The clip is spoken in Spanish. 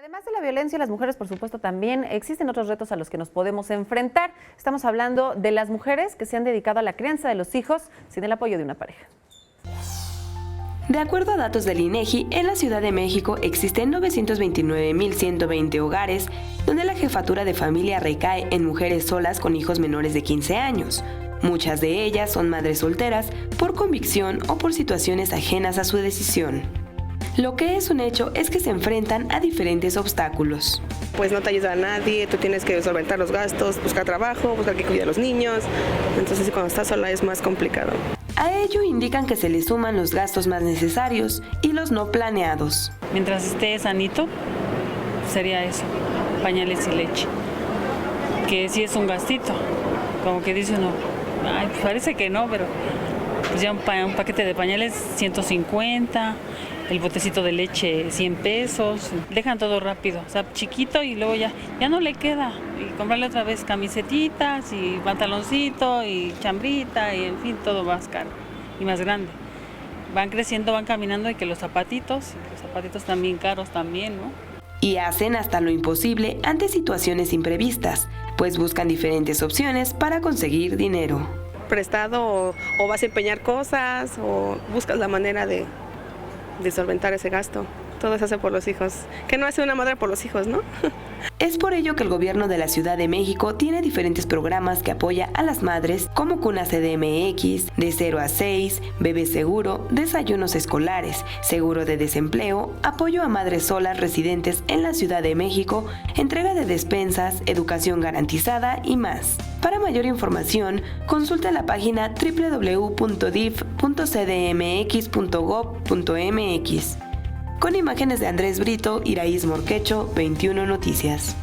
Además de la violencia, las mujeres, por supuesto, también existen otros retos a los que nos podemos enfrentar. Estamos hablando de las mujeres que se han dedicado a la crianza de los hijos sin el apoyo de una pareja. De acuerdo a datos del INEGI, en la Ciudad de México existen 929.120 hogares donde la jefatura de familia recae en mujeres solas con hijos menores de 15 años. Muchas de ellas son madres solteras por convicción o por situaciones ajenas a su decisión. Lo que es un hecho es que se enfrentan a diferentes obstáculos. Pues no te ayuda a nadie, tú tienes que solventar los gastos, buscar trabajo, buscar que cuidar a los niños. Entonces cuando estás sola es más complicado. A ello indican que se le suman los gastos más necesarios y los no planeados. Mientras esté sanito, sería eso, pañales y leche. Que sí es un gastito, como que dice uno, ay, pues parece que no, pero pues ya un paquete de pañales 150, el botecito de leche 100 pesos, dejan todo rápido, o sea, chiquito y luego ya no le queda. Y comprarle otra vez camisetitas y pantaloncito y chambrita y en fin, todo más caro y más grande. Van creciendo, van caminando y que los zapatitos también caros también, ¿no? Y hacen hasta lo imposible ante situaciones imprevistas, pues buscan diferentes opciones para conseguir dinero. Prestado o vas a empeñar cosas o buscas la manera de solventar ese gasto. Todo se hace por los hijos. ¿Qué no hace una madre por los hijos, no? Es por ello que el gobierno de la Ciudad de México tiene diferentes programas que apoya a las madres, como Cuna CDMX, de 0 a 6, Bebé Seguro, desayunos escolares, seguro de desempleo, apoyo a madres solas residentes en la Ciudad de México, entrega de despensas, educación garantizada y más. Para mayor información, consulta la página www.dif.cdmx.gov.mx. Con imágenes de Andrés Brito, Iraíz Morquecho, 21 Noticias.